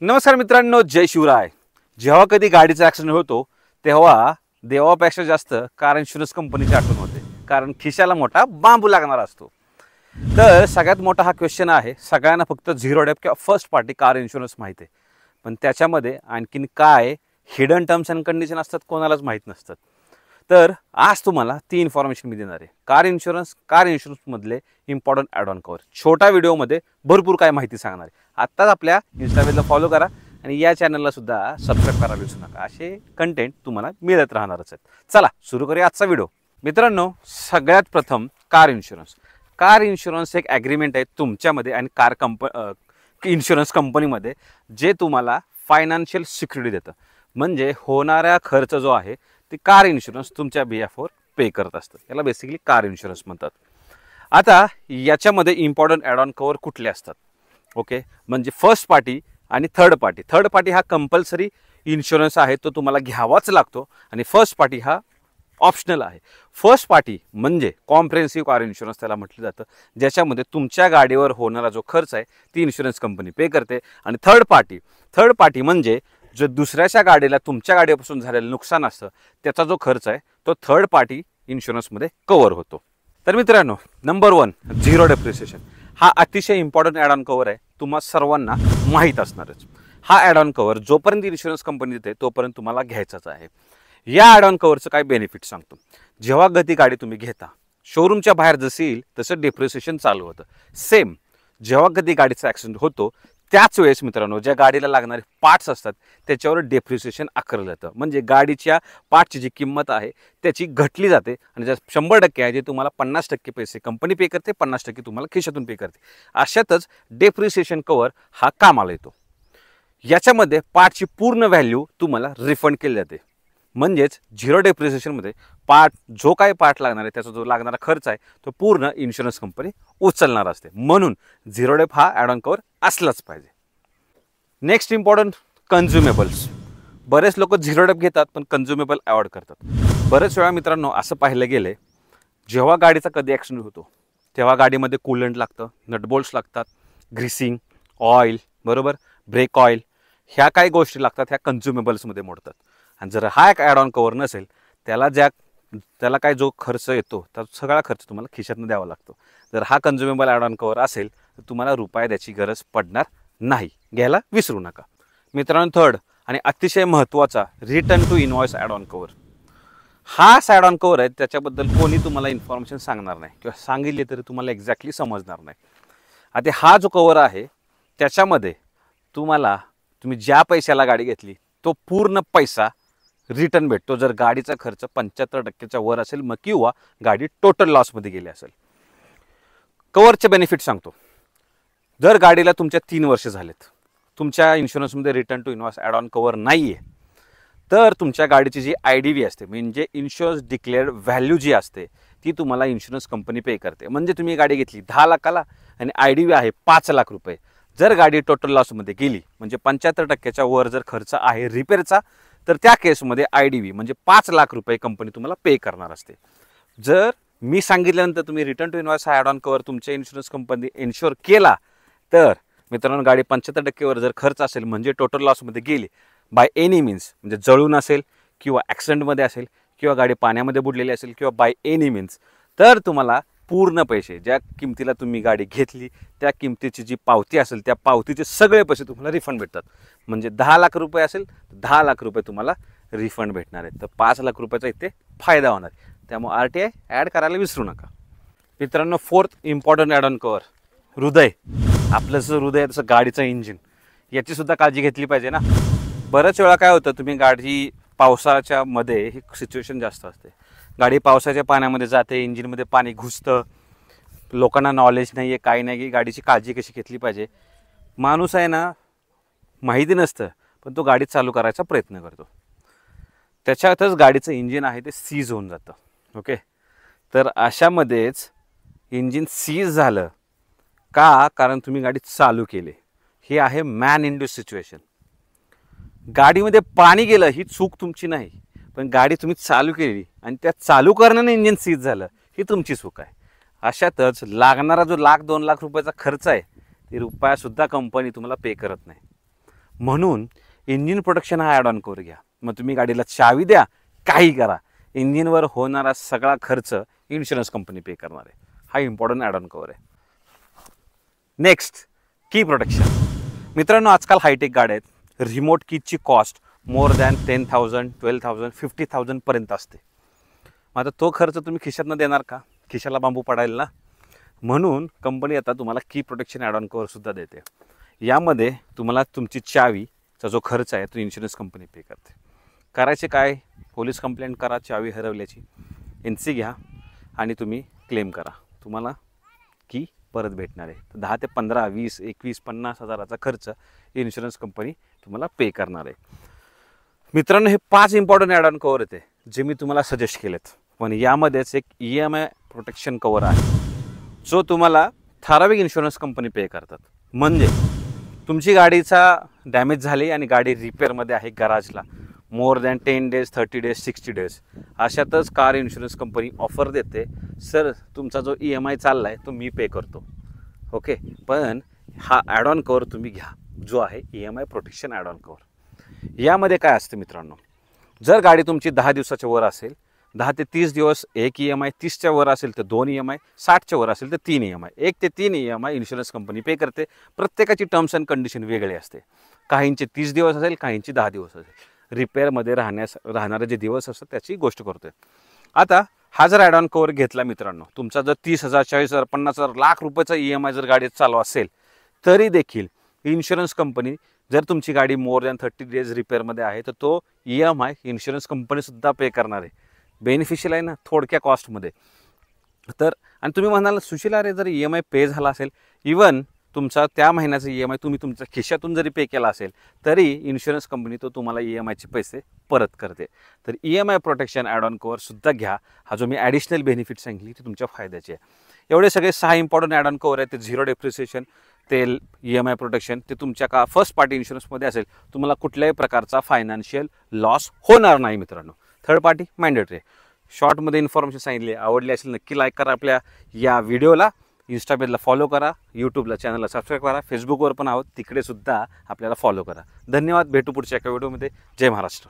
नमस्कार मित्रांनो, जय शिवराय. जेव्हा कधी गाडीचा ॲक्सिडेंट होतो तेव्हा देवापेक्षा जास्त कार इन्शुरन्स कंपनीची आठवण होते, कारण खिशाला मोठा बांबू लागणार असतो. तर सगळ्यात मोठा हा क्वेश्चन आहे. सगळ्यांना फक्त झिरो डेप किंवा फर्स्ट पार्टी कार इन्शुरन्स माहिती आहे, पण त्याच्यामध्ये आणखीन काय हिडन टर्म्स अँड कंडिशन असतात कोणालाच माहीत नसतात. तर आज तुम्हाला ती इन्फॉर्मेशन मी देणार आहे. कार इन्शुरन्समधले इम्पॉर्टंट ॲड ऑन कवर छोटा व्हिडिओमध्ये भरपूर काय माहिती सांगणार आहे. आत्ताच आपल्या इंस्टाग्रामला फॉलो करा आणि या चॅनलला सुद्धा सबस्क्राईब करायला विसरू नका. असे कंटेंट तुम्हाला मिळत राहणारच आहेत. चला सुरू करूया आजचा व्हिडिओ. मित्रांनो, सगळ्यात प्रथम कार इन्शुरन्स एक ॲग्रीमेंट आहे तुमच्यामध्ये आणि इन्शुरन्स कंपनीमध्ये, जे तुम्हाला फायनान्शियल सिक्युरिटी देतं. म्हणजे होणारा खर्च जो आहे ते कार इन्शुरन्स तुमच्या बिहाफवर पे करत असतं. याला बेसिकली कार इन्शुरन्स म्हणतात. आता याच्यामध्ये इम्पॉर्टंट ॲड ऑन कवर कुठले असतात? ओके, म्हणजे फर्स्ट पार्टी आणि थर्ड पार्टी हा कंपल्सरी इन्शुरन्स आहे, तो तुम्हाला घ्यावाच लागतो. आणि फर्स्ट पार्टी हा ऑप्शनल आहे. फर्स्ट पार्टी म्हणजे कॉम्प्रिहेन्सिव्ह कार इन्शुरन्स त्याला म्हटलं जातं, ज्याच्यामध्ये तुमच्या गाडीवर होणारा जो खर्च आहे ती इन्शुरन्स कंपनी पे करते. आणि थर्ड पार्टी म्हणजे जो दुसऱ्याच्या गाडीला तुमच्या गाडीपासून झालेलं नुकसान असतं त्याचा जो खर्च आहे तो थर्ड पार्टी इन्शुरन्समध्ये कव्हर होतो. तर मित्रांनो, नंबर 1 झिरो डेप्रिसिएशन हा अतिशय इम्पॉर्टंट ॲड ऑन कवर आहे. तुम्हा सर्वांना माहीत असणारच. हा ॲड ऑन कवर जोपर्यंत इन्शुरन्स कंपनी देते तोपर्यंत तुम्हाला घ्यायचाच आहे. या ॲड ऑन कवरचं काय बेनिफिट सांगतो. जेव्हा कधी गाडी तुम्ही घेता, शोरूमच्या बाहेर जसं येईल तसं डेप्रिसिएशन चालू होतं. सेम जेव्हा कधी गाडीचा ॲक्सिडेंट होतो त्याच वेळेस मित्रांनो, ज्या गाडीला लागणारे पार्ट्स असतात त्याच्यावर डेप्रिसिएशन आकारलं जातं. म्हणजे गाडीच्या पार्टची जी किंमत आहे त्याची घटली जाते. आणि ज्या 100% आहे, जे तुम्हाला 50% पैसे कंपनी पे करते, 50% तुम्हाला खिशातून पे करते. अशातच डेप्रिसिएशन कवर हा कामाला येतो. याच्यामध्ये पार्टची पूर्ण व्हॅल्यू तुम्हाला रिफंड केली जाते. म्हणजेच झिरो डेप्रिसिएशनमध्ये जो काही पार्ट लागणार आहे त्याचा जो लागणारा खर्च आहे तो पूर्ण इन्शुरन्स कंपनी उचलणार असते. म्हणून झिरो डेप हा ॲड ऑन कवर असलाच पाहिजे. Next important, consumables. बरेच लोक झिरो डेप घेतात पण कन्झ्युमेबल अवॉइड करतात. बरेच वेळा मित्रांनो असं पाहिलं गेलं, जेव्हा गाडीचा कधी ॲक्सिडेंट होतो तेव्हा गाडीमध्ये कूलंट लागतं, नटबोल्ट्स लागतात, ग्रीसिंग ऑइल, बरोबर, ब्रेक ऑइल, ह्या काही गोष्टी लागतात, ह्या कन्झ्युमेबल्समध्ये मोडतात. आणि जर हा एक ॲड ऑन कवर नसेल त्याला काय जो खर्च येतो त्याचा सगळा खर्च तुम्हाला खिशातून द्यावा लागतो. जर हा कन्झ्युमेबल ॲड ऑन कवर असेल तर तुम्हाला रुपये द्यायची गरज पडणार नाही. घ्यायला विसरू नका. मित्रांनो, थर्ड आणि अतिशय महत्त्वाचा, return to invoice add on cover. हा ॲड ऑन कवर आहे, त्याच्याबद्दल कोणी तुम्हाला इन्फॉर्मेशन सांगणार नाही किंवा सांगितले तरी तुम्हाला एक्झॅक्टली समजणार नाही. आता हा जो कवर आहे त्याच्यामध्ये तुम्ही ज्या पैशाला गाडी घेतली तो पूर्ण पैसा रिटर्न भेटतो, जर गाडीचा खर्च 75%च्या वर असेल मग किंवा गाडी टोटल लॉसमध्ये गेली असेल. कवरचे बेनिफिट सांगतो. जर गाडीला तुमच्या 3 वर्ष झालेत, तुमच्या इन्शुरन्समध्ये return to invoice add on cover नाही आहे, तर तुमच्या गाडीची जी IDV असते, म्हणजे इन्शुरन्स डिक्लेअर्ड व्हॅल्यू जी असते ती तुम्हाला इन्शुरन्स कंपनी पे करते. म्हणजे तुम्ही गाडी घेतली 10 लाखाला आणि IDV आहे 5 लाख रुपये. जर गाडी टोटल लॉसमध्ये गेली, म्हणजे 75%च्या वर जर खर्च आहे रिपेअरचा, तर त्या केसमध्ये IDV म्हणजे 5 लाख रुपये कंपनी तुम्हाला पे करणार असते. जर मी सांगितल्यानंतर तुम्ही रिटर्न टू इनवॉइस हा ॲड ऑन कवर तुमच्या इन्शुरन्स कंपनी इन्शुअर केला, तर मित्रांनो गाडी 75% वर जर खर्च असेल, म्हणजे टोटल लॉसमध्ये गेली बाय एनी मीन्स, म्हणजे जळून असेल किंवा ॲक्सिडेंटमध्ये असेल किंवा गाडी पाण्यामध्ये बुडलेली असेल किंवा बाय एनी मीन्स, तर तुम्हाला पूर्ण पैसे, ज्या किमतीला तुम्ही गाडी घेतली त्या किमतीची जी पावती असेल त्या पावतीचे सगळे पैसे तुम्हाला रिफंड भेटतात. म्हणजे 10 लाख रुपये असेल तर 10 लाख रुपये तुम्हाला रिफंड भेटणार आहेत. तर 5 लाख रुपयाचा इथे फायदा होणार. त्यामुळे RTI ॲड करायला विसरू नका. मित्रांनो, fourth important add on cover, हृदय. आपलं जसं हृदय आहे तसं गाडीचं इंजिन, याची सुद्धा काळजी घेतली पाहिजे ना. बऱ्याच वेळा काय होतं, तुम्ही गाडी पावसाच्या मध्ये ही सिच्युएशन जास्त असते, गाडी पावसाच्या पाण्यामध्ये जाते, इंजिनमध्ये पाणी घुसतं, लोकांना नॉलेज नाही आहे, काही नाही की गाडीची काळजी कशी घेतली पाहिजे. माणूस आहे ना, माहिती नसतं पण तो गाडी चालू करायचा प्रयत्न करतो, त्याच्यातच गाडीचं इंजिन आहे ते सीज होऊन जातं. ओके, तर अशामध्येच इंजिन सीज झालं का, कारण तुम्ही गाडी चालू केली. हे आहे मॅन इंड्यूस सिच्युएशन. गाडीमध्ये पाणी गेलं ही चूक तुमची नाही, पण गाडी तुम्ही चालू केली आणि त्या चालू करण्याने इंजिन सीज झालं ही तुमची चूक आहे. अशातच लागणारा जो 1,00,000-2 लाख रुपयाचा खर्च आहे ते रुपयासुद्धा कंपनी तुम्हाला पे करत नाही. म्हणून इंजिन प्रोटेक्शन हा ॲड ऑन कवर घ्या. मग तुम्ही गाडीला चावी द्या, काही करा, इंजिनवर होणारा सगळा खर्च इन्शुरन्स कंपनी पे करणार आहे. हा इम्पॉर्टंट ॲड ऑन कवर आहे. Next, key protection. मित्रांनो, आजकाल हायटेक गाड्या आहेत. रिमोट कीजची कॉस्ट मोर दॅन 10,000, 12,000, 50,000 पर्यंत असते. मग आता तो खर्च तुम्ही खिशातनं देणार का? खिशाला बांबू पडायला ना. म्हणून कंपनी आता तुम्हाला की प्रोटेक्शन ॲड ऑन कवरसुद्धा देते. यामध्ये तुम्हाला तुमची चावीचा जो खर्च आहे तो इन्शुरन्स कंपनी पे करते. करायचे काय? पोलीस कंप्लेंट करा चावी हरवल्याची, NC घ्या आणि तुम्ही क्लेम करा. तुम्हाला की परत भेटणार आहे. 10 ते 15, 20, 21, 50 हजाराचा खर्च इन्शुरन्स कंपनी तुम्हाला पे करणार आहे. मित्रांनो, हे 5 इम्पॉर्टंट ॲड ऑन कवर येते जे मी तुम्हाला सजेस्ट केलेत. पण यामध्येच एक EMI प्रोटेक्शन कवर आहे जो तुम्हाला ठराविक इन्शुरन्स कंपनी पे करतात. म्हणजे तुमची गाडीचा डॅमेज झाली आणि गाडी रिपेअरमध्ये आहे गराजला, more than 10 days, 30 days, 60 days, अशातच कार इन्शुरन्स कंपनी ऑफर देते, सर तुमचा जो EMI चालला आहे तो मी पे करतो. ओके, पण हा ॲड ऑन कवर तुम्ही घ्या जो आहे EMI protection add on cover. यामध्ये काय असतं मित्रांनो, जर गाडी तुमची 10 दिवसाच्या वर असेल, 10 ते 30 दिवस एक EMI, 30च्या वर असेल तर 2 EMI, 60च्या वर असेल तर 3 EMI, 1 ते 3 EMI इन्शुरन्स कंपनी पे करते. प्रत्येकाची टर्म्स अँड कंडिशन वेगळी असते. काहींचे 30 दिवस असेल, काहींची 10 दिवस असेल. रिपेअरमध्ये राहणारे जे दिवस असतात त्याची गोष्ट करतोय. आता हा जर ॲड ऑन कवर घेतला मित्रांनो, तुमचा जर 30,000, 40,000, 50,000, लाख रुपयाचा EMI जर गाडीत चालू असेल तरी देखील इन्शुरन्स कंपनी, जर तुमची गाडी मोर दॅन 30 डेज रिपेअरमध्ये आहे तर तो EMI इन्शुरन्स कंपनीसुद्धा पे करणार आहे. बेनिफिशियल आहे ना, थोडक्या कॉस्टमध्ये. तर आणि तुम्ही म्हणाल सुशील अरे जर EMI पे झाला असेल, इवन तुमचा त्या महिन्याचा EMI तुम्ही तुमच्या खिशातून जरी पे केला असेल तरी इन्शुरन्स कंपनी तो तुम्हाला EMIचे पैसे परत करते. तर EMI प्रोटेक्शन ॲड ऑन कवरसुद्धा घ्या. हा जो मी ॲडिशनल बेनिफिट सांगितली ती तुमच्या फायद्याची आहे. एवढे सगळे 6 इम्पॉर्टंट ॲड ऑन कवर आहेत. ते 0 डेप्रिसिएशन, ते EMI प्रोटेक्शन, ते तुमच्या फर्स्ट पार्टी इन्शुरन्समध्ये असेल, तुम्हाला कुठल्याही प्रकारचा फायनान्शियल लॉस होणार नाही मित्रांनो. Third party mandatory. शॉर्टमध्ये इन्फॉर्मेशन सांगितली, आवडली असेल नक्की लाईक करा आपल्या या व्हिडिओला. इंस्टा पेजला फॉलो करा, यूट्यूबला चॅनलला सबस्क्राईब करा, फेसबुकवर पण आहोत तिकडे सुद्धा आपल्याला फॉलो करा. धन्यवाद. भेटू पुढच्या एका व्हिडिओमध्ये. जय महाराष्ट्र.